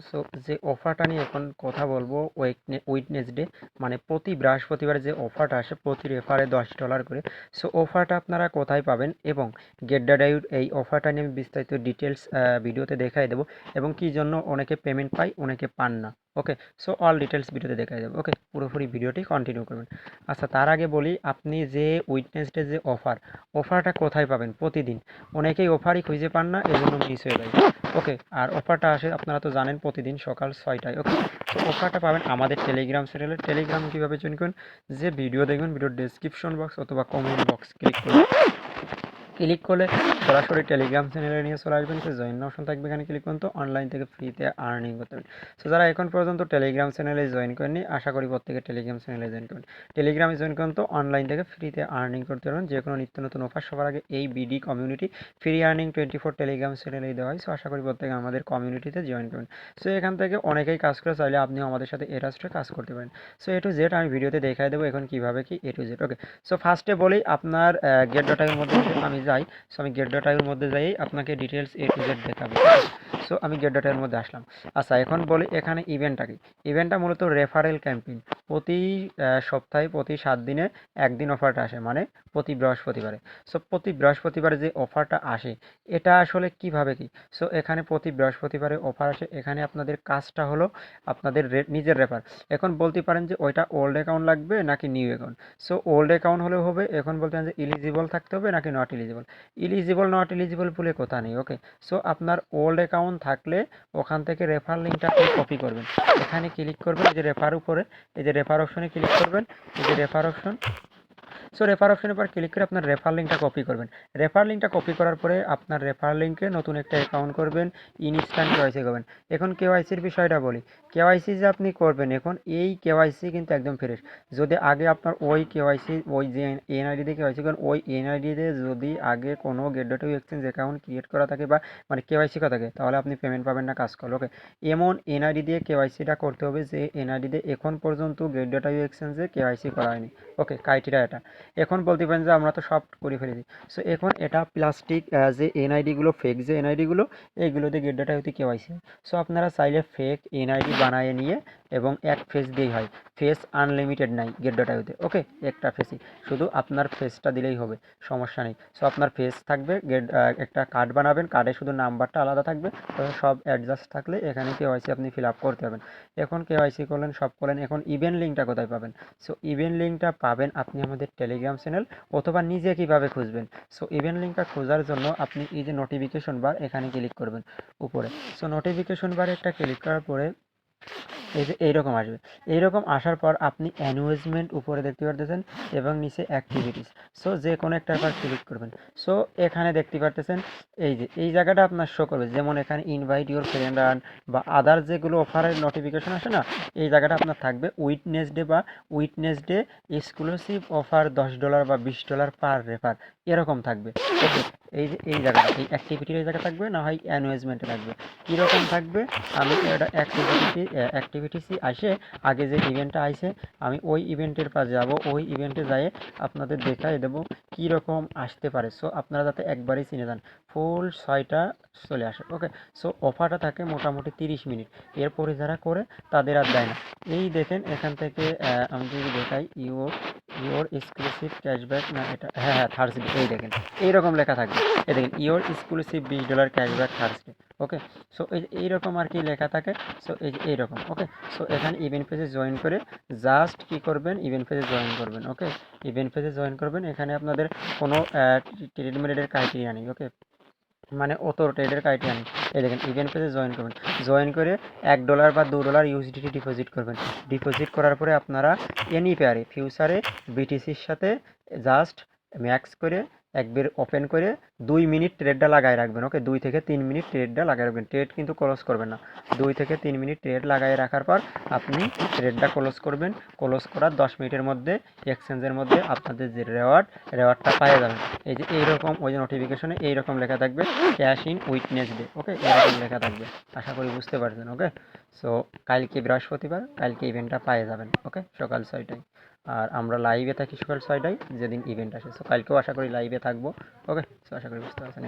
So যে অফারটা নিয়ে এখন কথা বলবো, উইডনেসডে মানে প্রতি বৃহস্পতিবার যে অফারটা আসে প্রতি রেফারে $10 করে। সো অফারটা আপনারা কোথায় পাবেন এবং গেটডাডাইউর এই অফারটা নিয়ে আমি বিস্তারিত ডিটেলস ভিডিওতে দেখাই দেবো এবং কী জন্য অনেকে পেমেন্ট পায় অনেকে পান না। ওকে, সো অল ডিটেলস ভিডিওতে দেখাই দেবো। ওকে, পুরোপুরি ভিডিওটি কন্টিনিউ করবেন। আচ্ছা, তার আগে বলি আপনি যে উইডনেসডে যে অফারটা কোথায় পাবেন প্রতিদিন। অনেকেই অফারই খুঁজে পান না, এজন্য মিস হয়ে যায়। ওকে, আর অফারটা আসে আপনারা তো জানেন প্রতিদিন সকাল 6টায়। ওকে, তো অফারটা পাবেন আমাদের টেলিগ্রাম চ্যানেলে। টেলিগ্রাম কীভাবে জয়েন করবেন, যে ভিডিও দেখবেন ভিডিওর ডেসক্রিপশন বক্স অথবা কমেন্ট বক্স ক্লিক করলে সরাসরি টেলিগ্রাম চ্যানেলে নিয়ে চলে আসবেন। সে জয়েন অপশন থাকবে, এখানে ক্লিক করুন, তো অনলাইন থেকে ফ্রিতে আর্নিং করতে পারবেন। সো যারা এখন পর্যন্ত টেলিগ্রাম চ্যানেলে জয়েন করেননি, আশা করি প্রত্যেকে টেলিগ্রাম চ্যানেলে জয়েন করবেন। টেলিগ্রামে জয়েন করুন, তো অনলাইন থেকে ফ্রিতে আর্নিং করতে পারবেন। যে কোনো নিত্য নতুন অফার সবার আগে এই BD community free earning 24 Telegram চ্যানেলেই দেওয়া হয়। সো আশা করি প্রত্যেকে আমাদের কমিউনিটিতে জয়েন করবেন। সো এখান থেকে অনেকেই কাজ করে, চাইলে আপনিও আমাদের সাথে এরাস্টে কাজ করতে পারেন। সো এ টু জেড আমি ভিডিওতে দেখাই দেবো এখন কীভাবে কি এ টু জেড। ওকে, সো ফার্স্টে বলি আপনার গেট ডটাইয়ের মধ্যে আমি যাই। সো আমি গেট ডটাইয়ের মধ্যে যাই, আপনাকে ডিটেলস এ টু জেড দেখাবো। সো আমি গেট ডটাইয়ের মধ্যে আসলাম। আচ্ছা, এখন বলি এখানে ইভেন্টটা কি। ইভেন্টটা মূলত রেফারেল ক্যাম্পেইন। প্রতি সপ্তাহে প্রতি 7 দিনে একদিন অফারটা আসে, মানে প্রতি বৃহস্পতিবারে। সো প্রতি বৃহস্পতিবারে যে অফারটা আসে এটা আসলে কিভাবে কি। সো এখানে প্রতি বৃহস্পতিবারে অফার আসে। এখানে আপনাদের কাজটা হলো আপনাদের নিজের রেফার। এখন বলতে পারেন যে ওইটা ওল্ড অ্যাকাউন্ট লাগবে নাকি new account. So old account হলেও হবে। এখন বলতে পারেন যে ইলিজিবল থাকতে হবে নাকি not eligible. Eligible not eligible বলে কথা নেই। ওকে, সো আপনার ওল্ড অ্যাকাউন্ট থাকলে ওখান থেকে রেফার লিঙ্কটা কপি করবেন। এখানে ক্লিক করবেন, এই যে রেফার উপরে, এই যে রেফার অপশনে ক্লিক করবেন, এই যে রেফার অপশন। সো রেফার অপশনের পর ক্লিক করে আপনার রেফার লিঙ্কটা কপি করবেন। রেফার লিঙ্কটা কপি করার পরে আপনার রেফার লিঙ্কে নতুন একটা অ্যাকাউন্ট করবেন, ইনস্ট্যান্ট কেওয়াইসি করবেন। এখন কেওয়াইসির বিষয়টা বলি। কেওয়াইসি যে আপনি করবেন, এখন এই কেওয়াইসি কিন্তু একদম ফ্রেশ। যদি আগে আপনার ওই কেওয়াইসি ওই যে এনআইডি দিয়ে কেওয়াইসি করেন, ওই এনআইডি দিয়ে যদি আগে কোনো গেট.টু এক্সচেঞ্জ অ্যাকাউন্ট ক্রিয়েট করা থাকে বা মানে কেওয়াইসি করা থাকে, তাহলে আপনি পেমেন্ট পাবেন না কাজ করলে। ওকে, এমন এনআইডি দিয়ে কেওয়াইসিটা করতে হবে যে এনআইডি দিয়ে এখন পর্যন্ত গেট.টু এক্সচেঞ্জে কেওয়াইসি করা হয়নি। ওকে, ক্রাইটেরিয়া এটা। এখন বলতে পারেন যে আমরা তো সব করে ফেলেছি। সো এখন এটা প্লাস্টিক যে এনআইডিগুলো ফেক যে এনআইডিগুলো, এইগুলোতে গেট ডাটা হতে কেওয়াইসি। সো আপনারা চাইলে ফেক এনআইডি বানিয়ে নিয়ে এবং এক ফেস দিয়েই হয়। ফেস আনলিমিটেড নাই গেট ডাটা হতে। ওকে, একটা ফেসই, শুধু আপনার ফেসটা দিলেই হবে, সমস্যা নেই। সো আপনার ফেস থাকবে, একটা কার্ড বানাবেন, কার্ডে শুধু নাম্বারটা আলাদা থাকবে। তো সব অ্যাডজাস্ট থাকলে এখানে কেওয়াইসি আপনি ফিল আপ করতে পারবেন। এখন কেওয়াইসি করলেন, সব করলেন, এখন ইভেন্ট লিঙ্কটা কোথায় পাবেন। সো ইভেন্ট লিঙ্কটা পাবেন আপনি আমাদের টেলিগ্রাম চ্যানেল অথবা নিজে কিভাবে খুঁজবেন। সো ইভেন্ট লিঙ্কটা খোঁজার জন্য আপনি এই যে নোটিফিকেশন বার, এখানে ক্লিক করবেন উপরে। সো নোটিফিকেশন বারে একটা ক্লিক করার পরে এই যে এইরকম আসবে। এইরকম আসার পর আপনি অ্যানুয়েজমেন্ট উপরে দেখতে পারতেছেন এবং নিচে অ্যাক্টিভিটিস। সো যে কোনো একটা আবার ক্লিক করবেন। সো এখানে দেখতে পারতেছেন এই যে এই জায়গাটা আপনার শো করবে, যেমন এখানে ইনভাইট ইউর ফ্রেন্ড আর্ন বা আদার যেগুলো অফারের নোটিফিকেশন আসে না, এই জায়গাটা আপনার থাকবে উইটনেসডে বা উইটনেসডে এক্সক্লুসিভ অফার $10 বা $20 পার রেফার, এরকম থাকবে। ওকে, এই যে এই জায়গাটা এই অ্যাক্টিভিটির এই জায়গা থাকবে, না হয় অ্যানুয়েজমেন্টে থাকবে, কীরকম থাকবে। আমি এটা অ্যাক্টিভিটিসই আসে, আগে যে ইভেন্টটা আইছে আমি ওই ইভেন্টের পাশে যাব, ওই ইভেন্টে যাই আপনাদের দেখাই দেবো কীরকম আসতে পারে। সো আপনারা যাতে একবারই চিনে যান, ফুল 6টা চলে আসে। ওকে, সো অফারটা থাকে মোটামুটি 30 মিনিট, এরপরে যারা করে তাদের আর দেয় না। এই দেখেন এখান থেকে আমি যদি দেখাই ইউর ইওর এক্সক্লুসিভ ক্যাশব্যাক, না এটা হ্যাঁ হ্যাঁ থার্সডে, এই দেখেন এইরকম লেখা থাকবে। এই দেখেন your exclusive $20 cashback Thursday. Okay, so এইরকম আর কি লেখা থাকে। সো এই যে এইরকম। ওকে, সো এখানে ইভেন্ট পেজে জয়েন করে জাস্ট কি করবেন, ইভেন্ট পেজে জয়েন করবেন। ওকে, ইভেন্ট পেজে জয়েন করবেন। এখানে আপনাদের কোনো ট্রেডমিলের ক্রাইটেরিয়া নেই। ওকে, মানে অত ট্রেডের ক্রাইটেরিয়া নেই। এই দেখেন ইভেন্ট পেজে জয়েন করবেন, জয়েন করে $1 বা $2 ইউএসডিটি ডিপোজিট করবেন। ডিপোজিট করার পরে আপনারা এনি পেয়ারে ফিউচারে বিটিসির সাথে জাস্ট ম্যাক্স করে একবার ওপেন করে 2 মিনিট ট্রেডটা লাগাই রাখবেন। ওকে, 2 থেকে 3 মিনিট ট্রেডটা লাগাই রাখবেন, ট্রেড কিন্তু ক্লোজ করবেন না। 2 থেকে 3 মিনিট ট্রেড লাগাই রাখার পর আপনি ট্রেডটা ক্লোজ করবেন। ক্লোজ করার 10 মিনিটের মধ্যে এক্সচেঞ্জের মধ্যে আপনাদের যে রেওয়ার্ডটা পেয়ে যাবেন। এই যে এইরকম ওই যে নোটিফিকেশনে এইরকম লেখা থাকবে ক্যাশ ইন উইটনেসডে। ওকে, এরকম লেখা থাকবে, আশা করি বুঝতে পারছেন। ওকে, সো কালকে বৃহস্পতিবার, কালকে ইভেন্টটা পেয়ে যাবেন। ওকে, সকাল 6টায়। আর আমরা লাইভে থাকি সকাল 6টায় যেদিন ইভেন্ট আসে। সো কালকেও আশা করি লাইভে থাকবো। ওকে, সো আশা করি বুঝতে পারছেন।